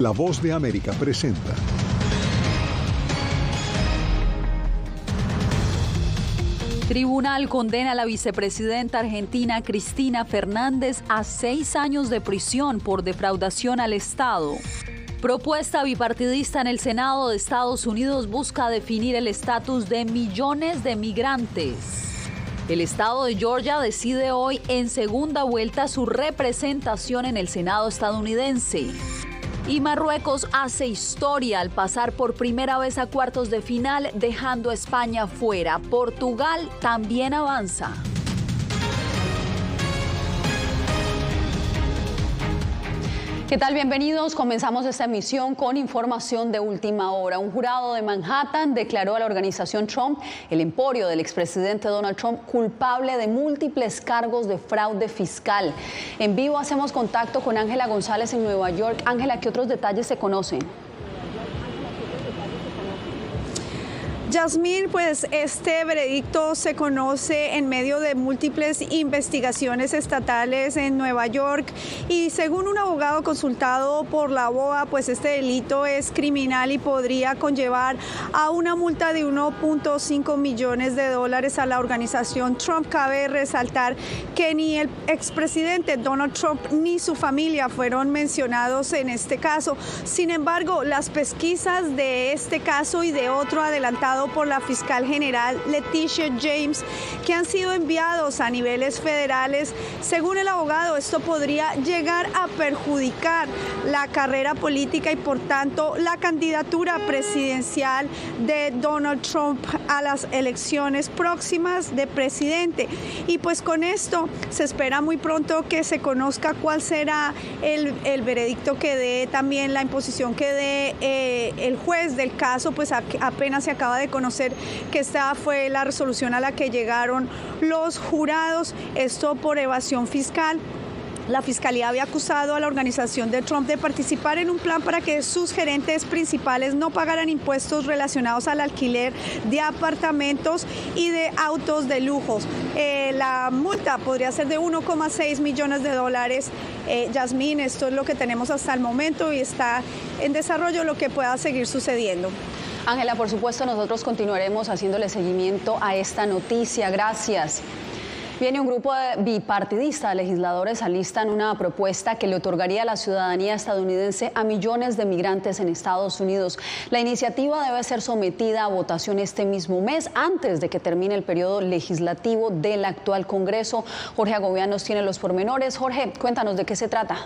La Voz de América presenta. Tribunal condena a la vicepresidenta argentina Cristina Fernández a 6 años de prisión por defraudación al Estado. Propuesta bipartidista en el Senado de Estados Unidos busca definir el estatus de millones de migrantes. El estado de Georgia decide hoy en segunda vuelta su representación en el Senado estadounidense. Y Marruecos hace historia al pasar por primera vez a cuartos de final, dejando a España fuera. Portugal también avanza. ¿Qué tal? Bienvenidos. Comenzamos esta emisión con información de última hora. Un jurado de Manhattan declaró a la organización Trump, el emporio del expresidente Donald Trump, culpable de múltiples cargos de fraude fiscal. En vivo hacemos contacto con Ángela González en Nueva York. Ángela, ¿qué otros detalles se conocen? Yasmín, pues este veredicto se conoce en medio de múltiples investigaciones estatales en Nueva York y según un abogado consultado por la BOA, pues este delito es criminal y podría conllevar a una multa de 1.5 millones de dólares a la organización Trump. Cabe resaltar que ni el expresidente Donald Trump ni su familia fueron mencionados en este caso. Sin embargo, las pesquisas de este caso y de otro adelantado por la fiscal general Leticia James, que han sido enviados a niveles federales, según el abogado, esto podría llegar a perjudicar la carrera política y por tanto la candidatura presidencial de Donald Trump a las elecciones próximas de presidente. Y pues con esto se espera muy pronto que se conozca cuál será el veredicto que dé, también la imposición que dé el juez del caso. Pues apenas se acaba de conocer que esta fue la resolución a la que llegaron los jurados, esto por evasión fiscal. La Fiscalía había acusado a la organización de Trump de participar en un plan para que sus gerentes principales no pagaran impuestos relacionados al alquiler de apartamentos y de autos de lujos. La multa podría ser de 1,6 millones de dólares. Yasmín, esto es lo que tenemos hasta el momento y está en desarrollo lo que pueda seguir sucediendo. Ángela, por supuesto, nosotros continuaremos haciéndole seguimiento a esta noticia. Gracias. Viene un grupo bipartidista de legisladores alistan una propuesta que le otorgaría la ciudadanía estadounidense a millones de migrantes en Estados Unidos. La iniciativa debe ser sometida a votación este mismo mes, antes de que termine el periodo legislativo del actual Congreso. Jorge Agobián nos tiene los pormenores. Jorge, cuéntanos de qué se trata.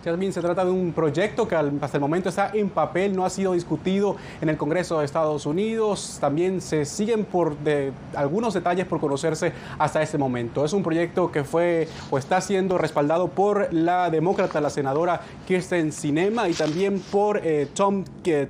Yasmín, se trata de un proyecto que hasta el momento está en papel, no ha sido discutido en el Congreso de Estados Unidos. También se siguen algunos detalles por conocerse hasta este momento. Es un proyecto que fue o está siendo respaldado por la demócrata, la senadora Kyrsten Sinema, y también por Tom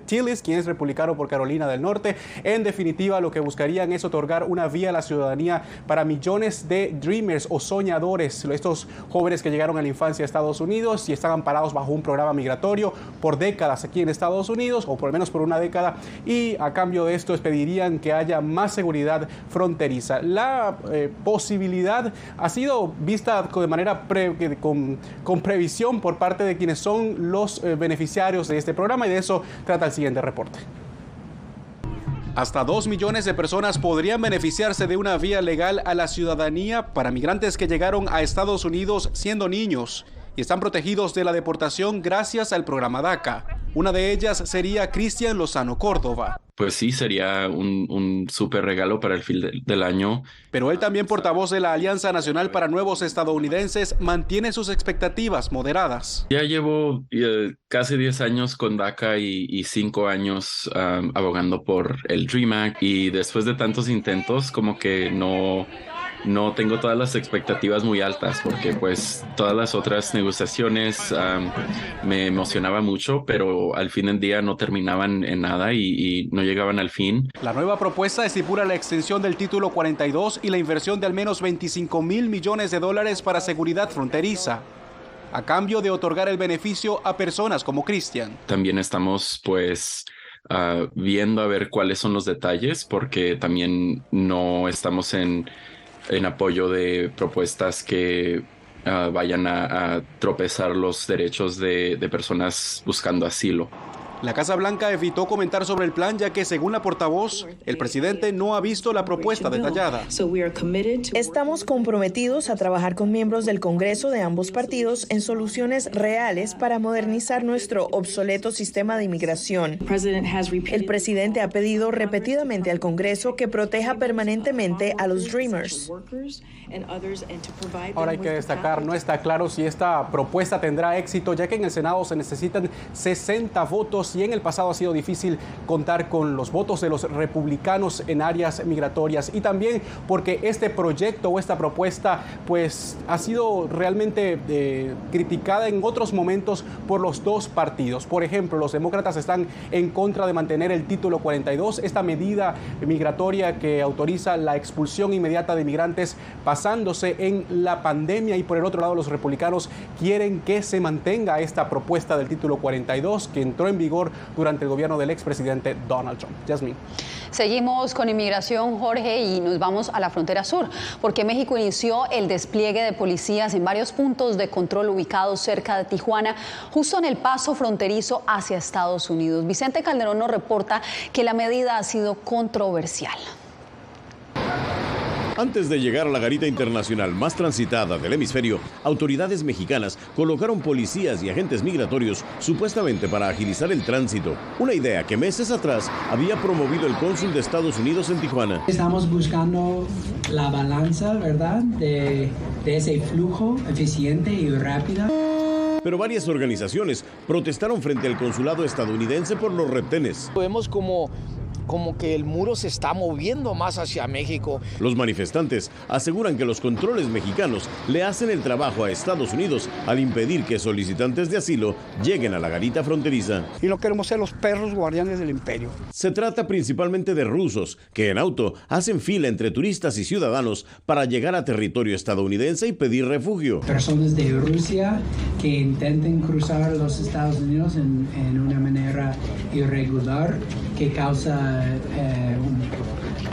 Tillis, quien es republicano por Carolina del Norte. En definitiva, lo que buscarían es otorgar una vía a la ciudadanía para millones de dreamers o soñadores, estos jóvenes que llegaron a la infancia a Estados Unidos y están parados bajo un programa migratorio por décadas aquí en Estados Unidos, o por lo menos por una década, y a cambio de esto pedirían que haya más seguridad fronteriza. La posibilidad ha sido vista de manera con previsión por parte de quienes son los beneficiarios de este programa, y de eso trata el siguiente reporte. Hasta 2 millones de personas podrían beneficiarse de una vía legal a la ciudadanía para migrantes que llegaron a Estados Unidos siendo niños y están protegidos de la deportación gracias al programa DACA. Una de ellas sería Cristian Lozano Córdoba. Pues sí, sería un súper regalo para el fin del año. Pero él, también portavoz de la Alianza Nacional para Nuevos Estadounidenses, mantiene sus expectativas moderadas. Ya llevo casi 10 años con DACA y 5 años abogando por el DREAM Act, y después de tantos intentos como que no tengo todas las expectativas muy altas, porque pues todas las otras negociaciones me emocionaba mucho, pero al fin del día no terminaban en nada y no llegaban al fin. La nueva propuesta estipula la extensión del título 42 y la inversión de al menos 25,000 millones de dólares para seguridad fronteriza, a cambio de otorgar el beneficio a personas como Cristian. También estamos pues viendo a ver cuáles son los detalles, porque también no estamos en apoyo de propuestas que vayan a tropezar los derechos de personas buscando asilo. La Casa Blanca evitó comentar sobre el plan, ya que, según la portavoz, el presidente no ha visto la propuesta detallada. Estamos comprometidos a trabajar con miembros del Congreso de ambos partidos en soluciones reales para modernizar nuestro obsoleto sistema de inmigración. El presidente ha pedido repetidamente al Congreso que proteja permanentemente a los Dreamers. Ahora hay que destacar, no está claro si esta propuesta tendrá éxito, ya que en el Senado se necesitan 60 votos y en el pasado ha sido difícil contar con los votos de los republicanos en áreas migratorias, y también porque este proyecto o esta propuesta pues ha sido realmente criticada en otros momentos por los dos partidos. Por ejemplo, los demócratas están en contra de mantener el título 42, esta medida migratoria que autoriza la expulsión inmediata de inmigrantes basándose en la pandemia, y por el otro lado los republicanos quieren que se mantenga esta propuesta del título 42 que entró en vigor durante el gobierno del expresidente Donald Trump. Yasmín. Seguimos con inmigración, Jorge, y nos vamos a la frontera sur, porque México inició el despliegue de policías en varios puntos de control ubicados cerca de Tijuana, justo en el paso fronterizo hacia Estados Unidos. Vicente Calderón nos reporta que la medida ha sido controversial. Antes de llegar a la garita internacional más transitada del hemisferio, autoridades mexicanas colocaron policías y agentes migratorios supuestamente para agilizar el tránsito. Una idea que meses atrás había promovido el cónsul de Estados Unidos en Tijuana. Estamos buscando la balanza, ¿verdad?, de ese flujo eficiente y rápido. Pero varias organizaciones protestaron frente al consulado estadounidense por los retenes. Vemos como que el muro se está moviendo más hacia México. Los manifestantes aseguran que los controles mexicanos le hacen el trabajo a Estados Unidos al impedir que solicitantes de asilo lleguen a la garita fronteriza. Y no queremos ser los perros guardianes del imperio. Se trata principalmente de rusos que en auto hacen fila entre turistas y ciudadanos para llegar a territorio estadounidense y pedir refugio. Personas de Rusia que intenten cruzar los Estados Unidos en una manera irregular que causa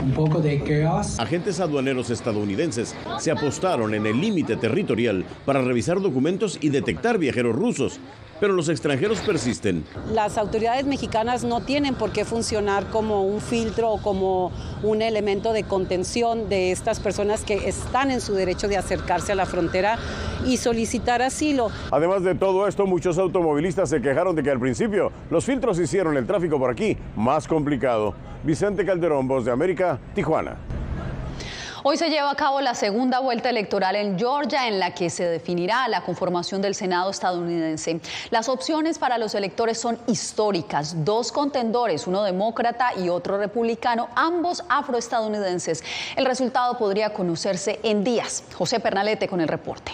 un poco de caos. Agentes aduaneros estadounidenses se apostaron en el límite territorial para revisar documentos y detectar viajeros rusos. Pero los extranjeros persisten. Las autoridades mexicanas no tienen por qué funcionar como un filtro o como un elemento de contención de estas personas que están en su derecho de acercarse a la frontera y solicitar asilo. Además de todo esto, muchos automovilistas se quejaron de que al principio los filtros hicieron el tráfico por aquí más complicado. Vicente Calderón, Voz de América, Tijuana. Hoy se lleva a cabo la segunda vuelta electoral en Georgia, en la que se definirá la conformación del Senado estadounidense. Las opciones para los electores son históricas. Dos contendores, uno demócrata y otro republicano, ambos afroestadounidenses. El resultado podría conocerse en días. José Pernalete con el reporte.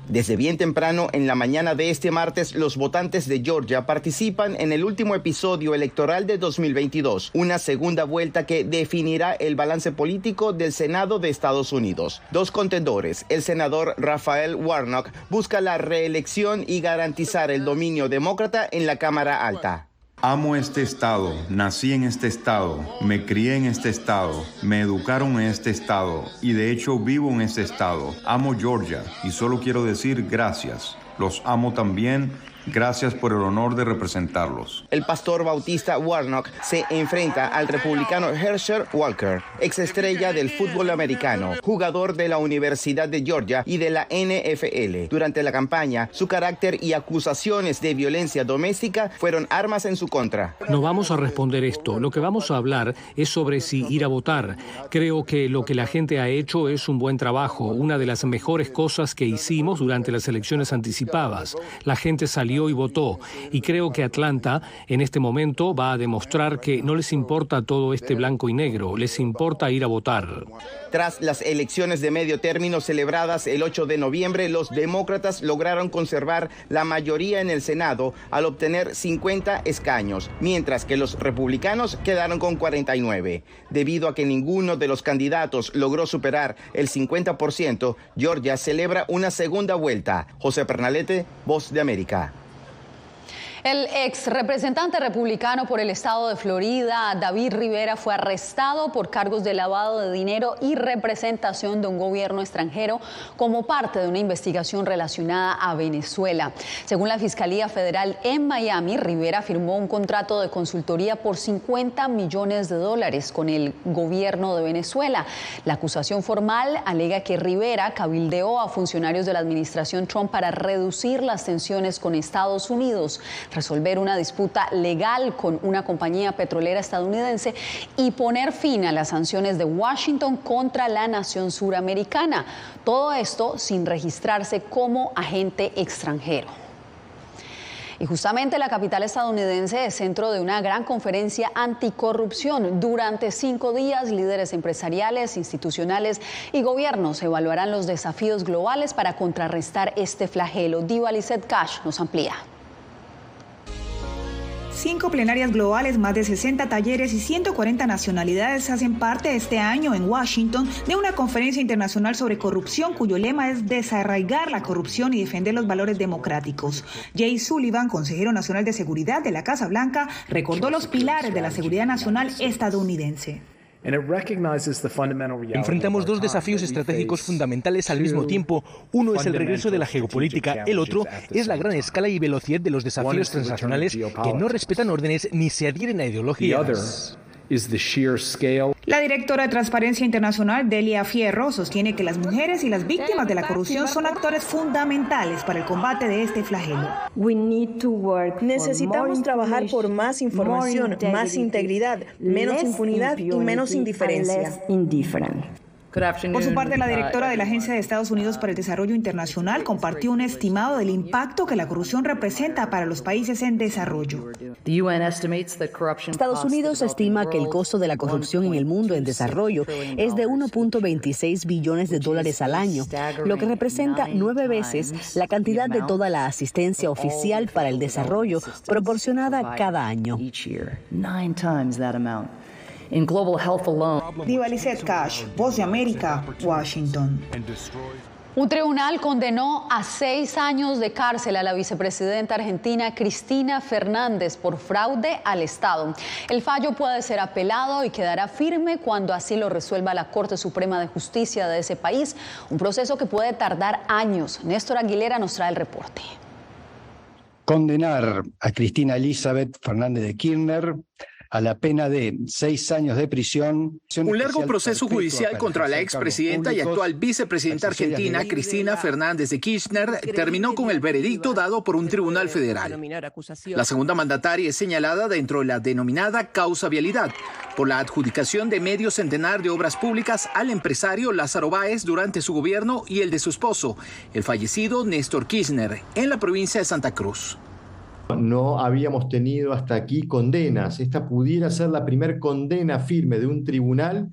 Desde bien temprano en la mañana de este martes, los votantes de Georgia participan en el último episodio electoral de 2022, una segunda vuelta que definirá el balance político del Senado de Estados Unidos. Dos contendores, el senador Raphael Warnock, busca la reelección y garantizar el dominio demócrata en la Cámara Alta. Amo este estado, nací en este estado, me crié en este estado, me educaron en este estado y de hecho vivo en este estado. Amo Georgia y solo quiero decir gracias. Los amo también. Gracias por el honor de representarlos. El pastor bautista Warnock se enfrenta al republicano Herschel Walker, exestrella del fútbol americano, jugador de la Universidad de Georgia y de la NFL. Durante la campaña, su carácter y acusaciones de violencia doméstica fueron armas en su contra. No vamos a responder esto. Lo que vamos a hablar es sobre si ir a votar. Creo que lo que la gente ha hecho es un buen trabajo, una de las mejores cosas que hicimos durante las elecciones anticipadas. La gente salió y votó, y creo que Atlanta en este momento va a demostrar que no les importa todo este blanco y negro, les importa ir a votar. Tras las elecciones de medio término celebradas el 8 de noviembre, los demócratas lograron conservar la mayoría en el Senado al obtener 50 escaños, mientras que los republicanos quedaron con 49. Debido a que ninguno de los candidatos logró superar el 50%, Georgia celebra una segunda vuelta. José Pernalete, Voz de América. El ex representante republicano por el estado de Florida, David Rivera, fue arrestado por cargos de lavado de dinero y representación de un gobierno extranjero como parte de una investigación relacionada a Venezuela. Según la Fiscalía Federal en Miami, Rivera firmó un contrato de consultoría por $50 millones con el gobierno de Venezuela. La acusación formal alega que Rivera cabildeó a funcionarios de la administración Trump para reducir las tensiones con Estados Unidos, resolver una disputa legal con una compañía petrolera estadounidense y poner fin a las sanciones de Washington contra la nación suramericana. Todo esto sin registrarse como agente extranjero. Y justamente la capital estadounidense es centro de una gran conferencia anticorrupción. Durante 5 días, líderes empresariales, institucionales y gobiernos evaluarán los desafíos globales para contrarrestar este flagelo. Diva Lizette Cash nos amplía. 5 plenarias globales, más de 60 talleres y 140 nacionalidades hacen parte este año en Washington de una conferencia internacional sobre corrupción cuyo lema es desarraigar la corrupción y defender los valores democráticos. Jay Sullivan, consejero nacional de seguridad de la Casa Blanca, recordó los pilares de la seguridad nacional estadounidense. Enfrentamos 2 desafíos estratégicos fundamentales al mismo tiempo. Uno es el regreso de la geopolítica, el otro es la gran escala y velocidad de los desafíos transnacionales que no respetan órdenes ni se adhieren a ideologías. La directora de Transparencia Internacional, Delia Fierro, sostiene que las mujeres y las víctimas de la corrupción son actores fundamentales para el combate de este flagelo. Necesitamos trabajar por más información, más integridad, menos impunidad y menos indiferencia. Por su parte, la directora de la Agencia de Estados Unidos para el Desarrollo Internacional compartió un estimado del impacto que la corrupción representa para los países en desarrollo. Estados Unidos estima que el costo de la corrupción en el mundo en desarrollo es de $1.26 billones al año, lo que representa 9 veces la cantidad de toda la asistencia oficial para el desarrollo proporcionada cada año. En Global Health alone. Diva Lizette Cash, Voz de América, Washington. Un tribunal condenó a 6 años de cárcel a la vicepresidenta argentina Cristina Fernández por fraude al Estado. El fallo puede ser apelado y quedará firme cuando así lo resuelva la Corte Suprema de Justicia de ese país, un proceso que puede tardar años. Néstor Aguilera nos trae el reporte. Condenar a Cristina Elizabeth Fernández de Kirchner a la pena de 6 años de prisión. Un largo proceso judicial contra la expresidenta y actual vicepresidenta argentina Cristina Fernández de Kirchner terminó con el veredicto dado por un tribunal federal. La segunda mandataria es señalada dentro de la denominada causa vialidad por la adjudicación de medio centenar de obras públicas al empresario Lázaro Báez durante su gobierno y el de su esposo, el fallecido Néstor Kirchner, en la provincia de Santa Cruz. No habíamos tenido hasta aquí condenas. Esta pudiera ser la primera condena firme de un tribunal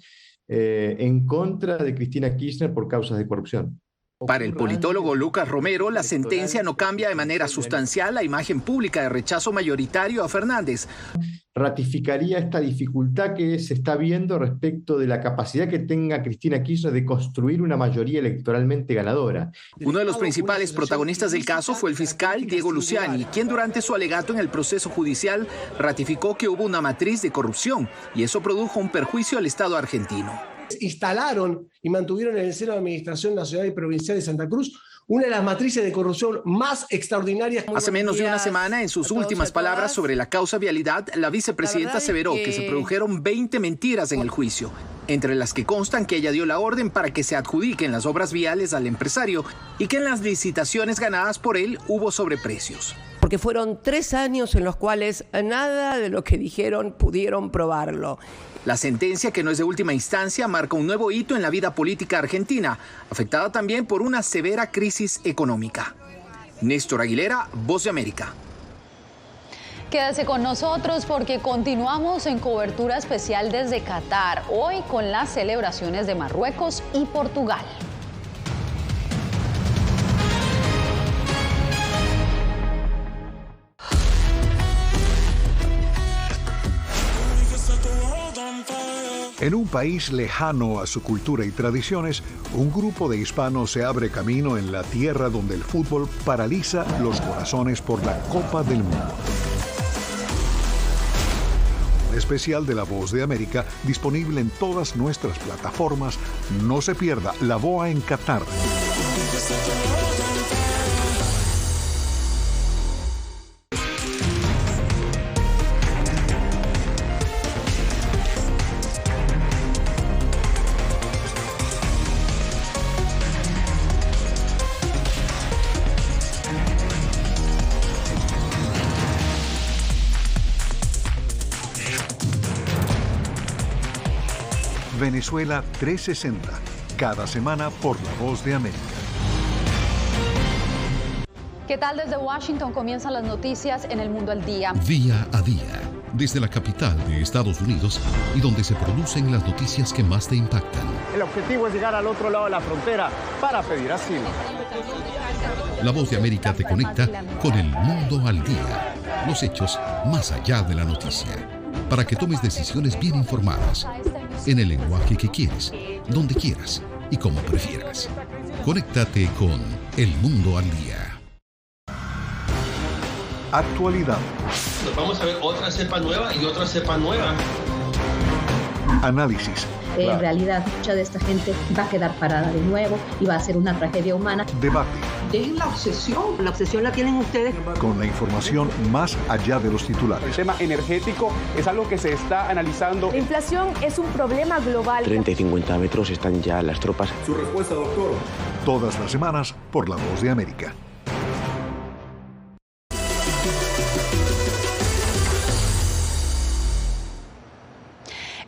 en contra de Cristina Kirchner por causas de corrupción. Para el politólogo Lucas Romero, la sentencia no cambia de manera sustancial la imagen pública de rechazo mayoritario a Fernández. Ratificaría esta dificultad que se está viendo respecto de la capacidad que tenga Cristina Kirchner de construir una mayoría electoralmente ganadora. Uno de los principales protagonistas del caso fue el fiscal Diego Luciani, quien durante su alegato en el proceso judicial ratificó que hubo una matriz de corrupción y eso produjo un perjuicio al Estado argentino. Instalaron y mantuvieron en el seno de administración nacional y provincial de Santa Cruz una de las matrices de corrupción más extraordinarias. Hace menos de una semana, en sus últimas palabras sobre la causa vialidad, la vicepresidenta aseveró que se produjeron 20 mentiras en el juicio, entre las que constan que ella dio la orden para que se adjudiquen las obras viales al empresario y que en las licitaciones ganadas por él hubo sobreprecios. Porque fueron 3 años en los cuales nada de lo que dijeron pudieron probarlo. La sentencia, que no es de última instancia, marca un nuevo hito en la vida política argentina, afectada también por una severa crisis económica. Néstor Aguilera, Voz de América. Quédese con nosotros porque continuamos en cobertura especial desde Qatar, hoy con las celebraciones de Marruecos y Portugal. En un país lejano a su cultura y tradiciones, un grupo de hispanos se abre camino en la tierra donde el fútbol paraliza los corazones por la Copa del Mundo. Un especial de La Voz de América disponible en todas nuestras plataformas. No se pierda La BOA en Qatar. Venezuela 360, cada semana por La Voz de América. ¿Qué tal? Desde Washington comienzan las noticias en El Mundo al Día. Día a día, desde la capital de Estados Unidos y donde se producen las noticias que más te impactan. El objetivo es llegar al otro lado de la frontera para pedir asilo. La Voz de América te conecta con El Mundo al Día, los hechos más allá de la noticia, para que tomes decisiones bien informadas, en el lenguaje que quieres, donde quieras y como prefieras. Conéctate con El Mundo al Día. Actualidad. Nos vamos a ver otra cepa nueva y otra cepa nueva. Análisis. En realidad, mucha de esta gente va a quedar parada de nuevo y va a ser una tragedia humana. Debate. Dejen la obsesión. La obsesión la tienen ustedes. Con la información más allá de los titulares. El tema energético es algo que se está analizando. La inflación es un problema global. 30 y 50 metros están ya las tropas. Su respuesta, doctor. Todas las semanas por La Voz de América.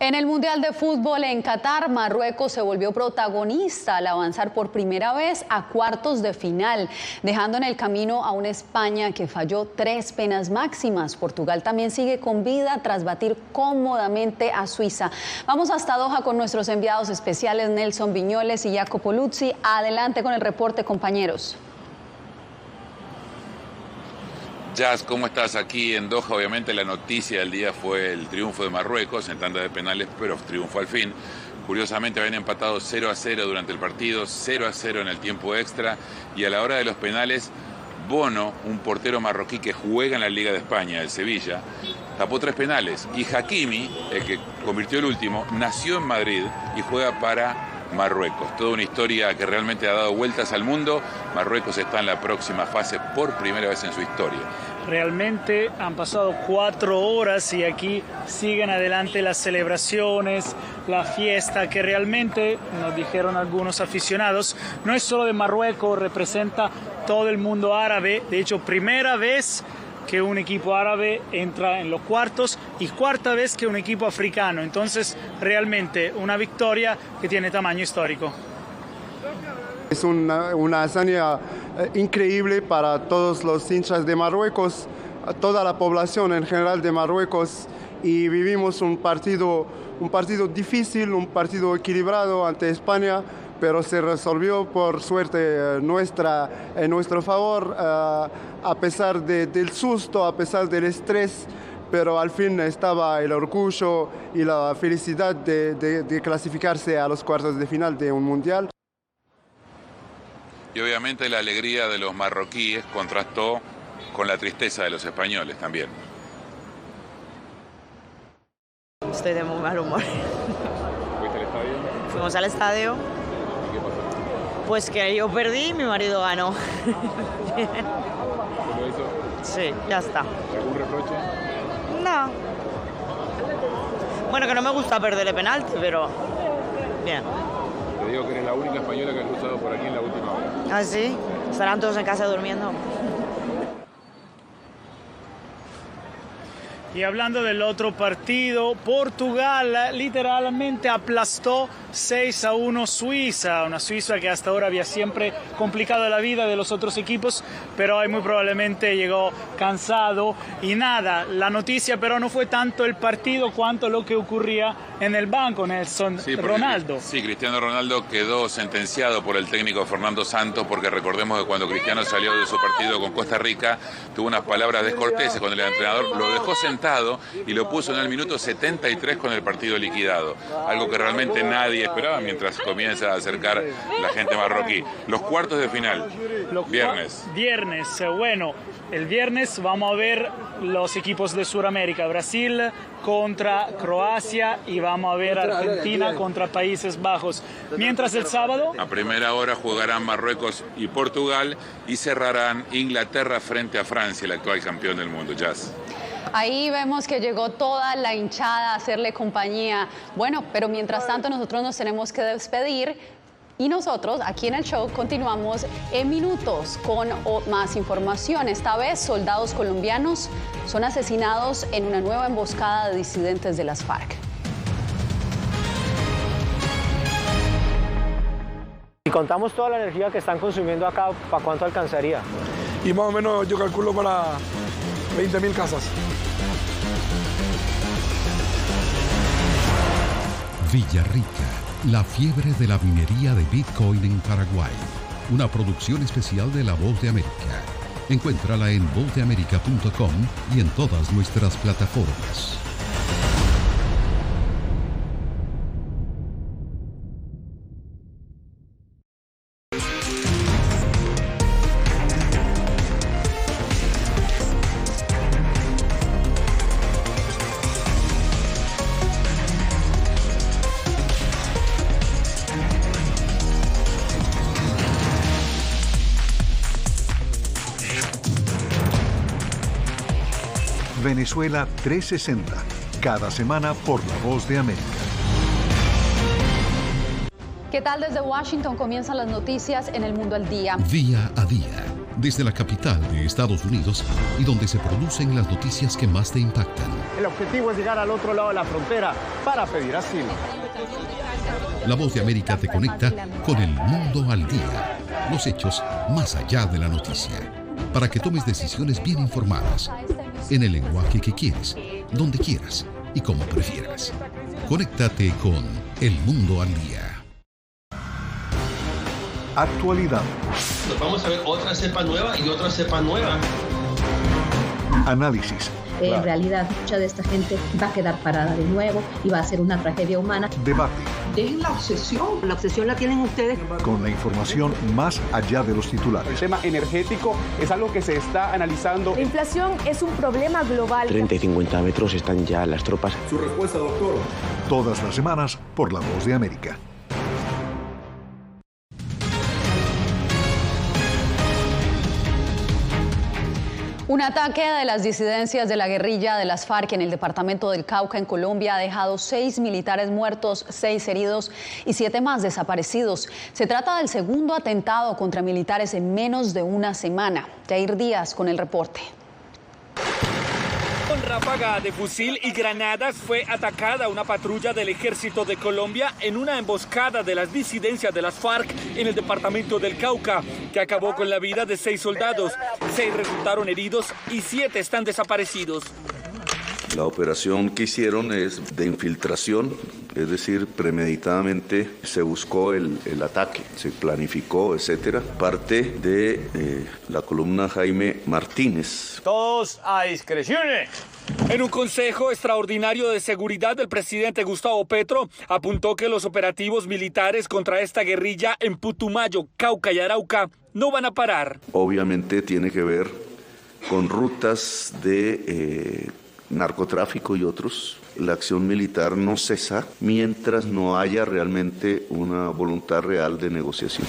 En el Mundial de Fútbol en Qatar, Marruecos se volvió protagonista al avanzar por primera vez a cuartos de final, dejando en el camino a una España que falló 3 penas máximas. Portugal también sigue con vida tras batir cómodamente a Suiza. Vamos hasta Doha con nuestros enviados especiales Nelson Viñoles y Jacopo Luzzi. Adelante con el reporte, compañeros. Jazz, ¿cómo estás? Aquí en Doha, obviamente la noticia del día fue el triunfo de Marruecos en tanda de penales, pero triunfo al fin. Curiosamente habían empatado 0-0 durante el partido, 0-0 en el tiempo extra, y a la hora de los penales, Bono, un portero marroquí que juega en la Liga de España, el Sevilla, tapó 3 penales, y Hakimi, el que convirtió el último, nació en Madrid y juega para Marruecos. Toda una historia que realmente ha dado vueltas al mundo. Marruecos está en la próxima fase por primera vez en su historia. Realmente han pasado 4 horas y aquí siguen adelante las celebraciones, la fiesta que realmente, nos dijeron algunos aficionados, no es solo de Marruecos, representa todo el mundo árabe. De hecho, primera vez que un equipo árabe entra en los cuartos y cuarta vez que un equipo africano. Entonces, realmente una victoria que tiene tamaño histórico. Es una hazaña increíble para todos los hinchas de Marruecos, toda la población en general de Marruecos, y vivimos un partido difícil, un partido equilibrado ante España, pero se resolvió por suerte en nuestro favor, a pesar del susto, a pesar del estrés, pero al fin estaba el orgullo y la felicidad de clasificarse a los cuartos de final de un mundial. Y obviamente la alegría de los marroquíes contrastó con la tristeza de los españoles también. Estoy de muy mal humor. ¿Fuiste al estadio? Fuimos al estadio. ¿Qué pasó? Pues que yo perdí y mi marido ganó. ¿Solo eso? Sí, ya está. ¿Algún reproche? No. Bueno, que no me gusta perderle penalti, pero bien. Te digo que eres la única española que ha cruzado por aquí en la última hora. ¿Ah, sí? ¿Estarán todos en casa durmiendo? Y hablando del otro partido, Portugal literalmente aplastó 6-1 Suiza, una Suiza que hasta ahora había siempre complicado la vida de los otros equipos, pero hoy muy probablemente llegó cansado y nada. La noticia pero no fue tanto el partido cuanto lo que ocurría en el banco, Nelson. Ronaldo. Sí, Cristiano Ronaldo quedó sentenciado por el técnico Fernando Santos, porque recordemos que cuando Cristiano salió de su partido con Costa Rica, tuvo unas palabras descorteses cuando el entrenador lo dejó sentado adelantado y lo puso en el minuto 73 con el partido liquidado. Algo que realmente nadie esperaba mientras comienza a acercar la gente marroquí. Los cuartos de final, viernes. Bueno, el viernes vamos a ver los equipos de Sudamérica, Brasil contra Croacia y vamos a ver Argentina contra Países Bajos. Mientras el sábado, a primera hora jugarán Marruecos y Portugal y cerrarán Inglaterra frente a Francia, el actual campeón del mundo. Jazz. Ahí vemos que llegó toda la hinchada a hacerle compañía. Bueno, pero mientras tanto nosotros nos tenemos que despedir. Y nosotros aquí en el show continuamos en minutos con más información. Esta vez soldados colombianos son asesinados en una nueva emboscada de disidentes de las FARC. Si contamos toda la energía que están consumiendo acá, ¿para cuánto alcanzaría? Y más o menos yo calculo para 20.000 casas. Villarrica, la fiebre de la minería de Bitcoin en Paraguay. Una producción especial de La Voz de América. Encuéntrala en vozdeamerica.com y en todas nuestras plataformas. Venezuela 360, cada semana por La Voz de América. ¿Qué tal? Desde Washington comienzan las noticias en El Mundo al Día. Día a día, desde la capital de Estados Unidos y donde se producen las noticias que más te impactan. El objetivo es llegar al otro lado de la frontera para pedir asilo. La Voz de América te conecta con El Mundo al Día. Los hechos más allá de la noticia. Para que tomes decisiones bien informadas. En el lenguaje que quieres, donde quieras y como prefieras. Conéctate con El Mundo al Día. Actualidad. Nos vamos a ver otra cepa nueva y otra cepa nueva. Análisis. En realidad, mucha de esta gente va a quedar parada de nuevo y va a ser una tragedia humana. Debate. Dejen la obsesión. La obsesión la tienen ustedes. Con la información más allá de los titulares. El tema energético es algo que se está analizando. La inflación es un problema global. 30 y 50 metros están ya las tropas. Su respuesta, doctor. Todas las semanas por La Voz de América. Un ataque de las disidencias de la guerrilla de las FARC en el departamento del Cauca, en Colombia, ha dejado 6 militares muertos, 6 heridos y 7 más desaparecidos. Se trata del segundo atentado contra militares en menos de una semana. Jair Díaz con el reporte. Con ráfaga de fusil y granadas fue atacada una patrulla del Ejército de Colombia en una emboscada de las disidencias de las FARC en el departamento del Cauca, que acabó con la vida de 6 soldados. 6 resultaron heridos y 7 están desaparecidos. La operación que hicieron es de infiltración, es decir, premeditadamente se buscó el ataque, se planificó, etcétera. Parte de la columna Jaime Martínez. Todos a discreciones. En un consejo extraordinario de seguridad, el presidente Gustavo Petro apuntó que los operativos militares contra esta guerrilla en Putumayo, Cauca y Arauca no van a parar. Obviamente tiene que ver con rutas de narcotráfico y otros. La acción militar no cesa mientras no haya realmente una voluntad real de negociación.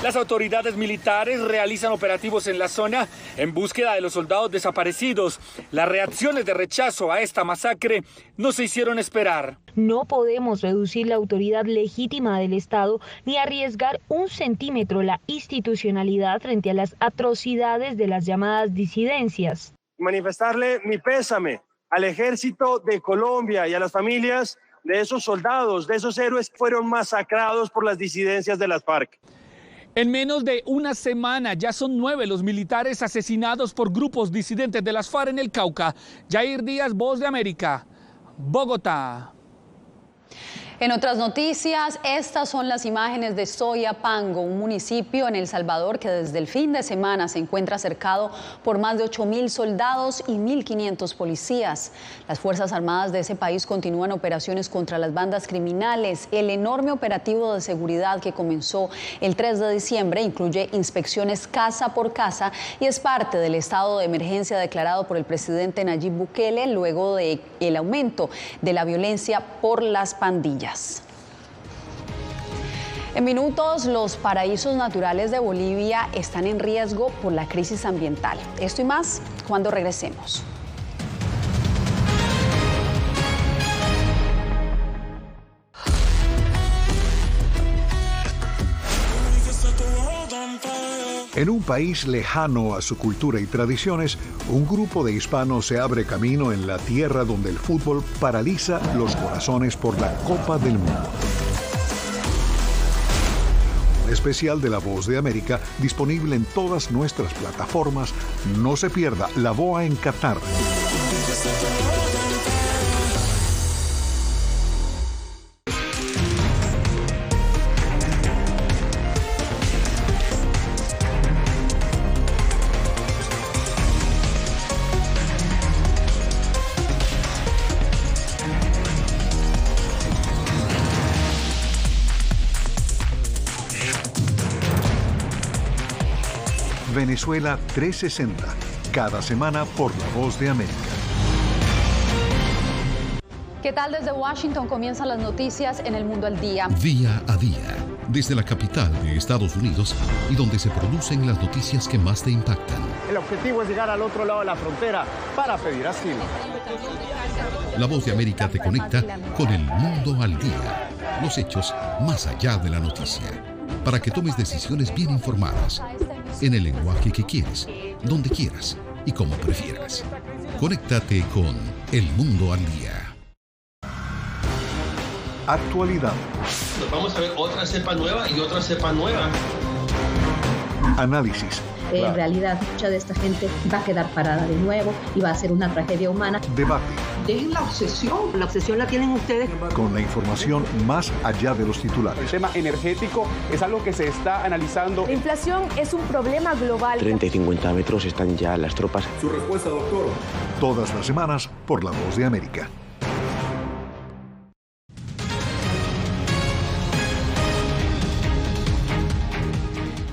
Las autoridades militares realizan operativos en la zona en búsqueda de los soldados desaparecidos. Las reacciones de rechazo a esta masacre no se hicieron esperar. No podemos reducir la autoridad legítima del Estado ni arriesgar un centímetro la institucionalidad frente a las atrocidades de las llamadas disidencias. Manifestarle mi pésame al Ejército de Colombia y a las familias de esos soldados, de esos héroes que fueron masacrados por las disidencias de las FARC. En menos de una semana ya son 9 los militares asesinados por grupos disidentes de las FARC en el Cauca. Jair Díaz, Voz de América, Bogotá. En otras noticias, estas son las imágenes de Soyapango, un municipio en El Salvador que desde el fin de semana se encuentra cercado por más de 8.000 soldados y 1.500 policías. Las Fuerzas Armadas de ese país continúan operaciones contra las bandas criminales. El enorme operativo de seguridad que comenzó el 3 de diciembre incluye inspecciones casa por casa y es parte del estado de emergencia declarado por el presidente Nayib Bukele luego del aumento de la violencia por las pandillas. En minutos, los paraísos naturales de Bolivia están en riesgo por la crisis ambiental. Esto y más cuando regresemos. En un país lejano a su cultura y tradiciones, un grupo de hispanos se abre camino en la tierra donde el fútbol paraliza los corazones por la Copa del Mundo. Un especial de La Voz de América disponible en todas nuestras plataformas. No se pierda La Boa en Qatar. Venezuela 360, cada semana por La Voz de América. ¿Qué tal? Desde Washington comienzan las noticias en El Mundo al Día. Día a día, desde la capital de Estados Unidos y donde se producen las noticias que más te impactan. El objetivo es llegar al otro lado de la frontera para pedir asilo. La Voz de América te conecta con El Mundo al Día, los hechos más allá de la noticia, para que tomes decisiones bien informadas, en el lenguaje que quieres, donde quieras y como prefieras. Conéctate con El Mundo al Día. Actualidad. Nos vamos a ver otra cepa nueva y otra cepa nueva. Análisis. En realidad, mucha de esta gente va a quedar parada de nuevo y va a ser una tragedia humana. Debate. Dejen la obsesión. La obsesión la tienen ustedes. Con la información más allá de los titulares. El tema energético es algo que se está analizando. La inflación es un problema global. 30 y 50 metros están ya las tropas. Su respuesta, doctor. Todas las semanas por La Voz de América.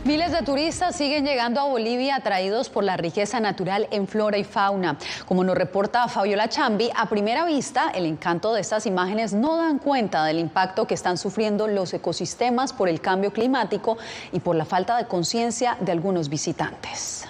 Miles de turistas siguen llegando a Bolivia atraídos por la riqueza natural en flora y fauna. Como nos reporta Fabiola Chambi, a primera vista el encanto de estas imágenes no dan cuenta del impacto que están sufriendo los ecosistemas por el cambio climático y por la falta de conciencia de algunos visitantes.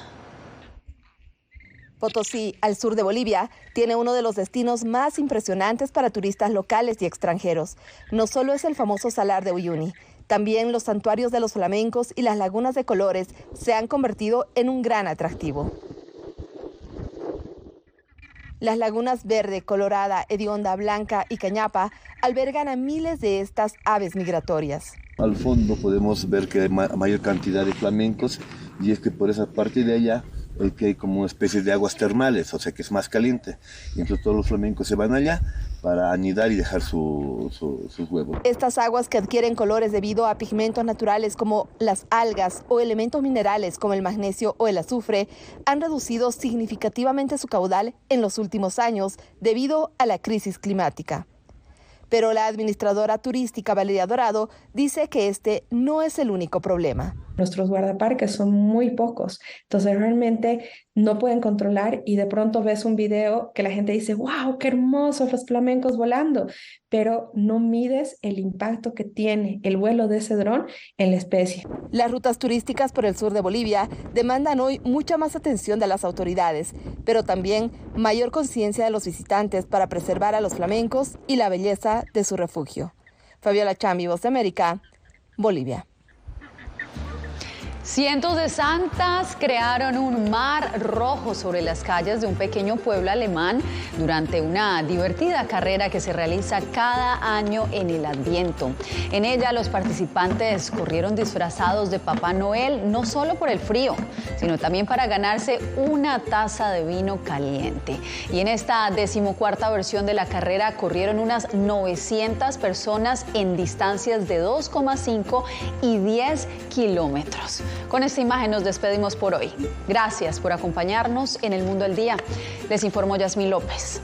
Potosí, al sur de Bolivia, tiene uno de los destinos más impresionantes para turistas locales y extranjeros. No solo es el famoso Salar de Uyuni, también los santuarios de los flamencos y las lagunas de colores se han convertido en un gran atractivo. Las lagunas Verde, Colorada, Hedionda, Blanca y Cañapa albergan a miles de estas aves migratorias. Al fondo podemos ver que hay mayor cantidad de flamencos y es que por esa parte de allá que hay como una especie de aguas termales, o sea que es más caliente. Y entonces todos los flamencos se van allá para anidar y dejar sus huevos. Estas aguas que adquieren colores debido a pigmentos naturales como las algas o elementos minerales como el magnesio o el azufre han reducido significativamente su caudal en los últimos años debido a la crisis climática. Pero la administradora turística Valeria Dorado dice que este no es el único problema. Nuestros guardaparques son muy pocos, entonces realmente no pueden controlar y de pronto ves un video que la gente dice, wow, qué hermosos los flamencos volando, pero no mides el impacto que tiene el vuelo de ese dron en la especie. Las rutas turísticas por el sur de Bolivia demandan hoy mucha más atención de las autoridades, pero también mayor conciencia de los visitantes para preservar a los flamencos y la belleza de su refugio. Fabiola Chambi, Voz de América, Bolivia. Cientos de santas crearon un mar rojo sobre las calles de un pequeño pueblo alemán durante una divertida carrera que se realiza cada año en el Adviento. En ella los participantes corrieron disfrazados de Papá Noel, no solo por el frío, sino también para ganarse una taza de vino caliente. Y en esta 14ª versión de la carrera corrieron unas 900 personas en distancias de 2,5 y 10 kilómetros. Con esta imagen nos despedimos por hoy. Gracias por acompañarnos en El Mundo al Día. Les informó Yasmín López.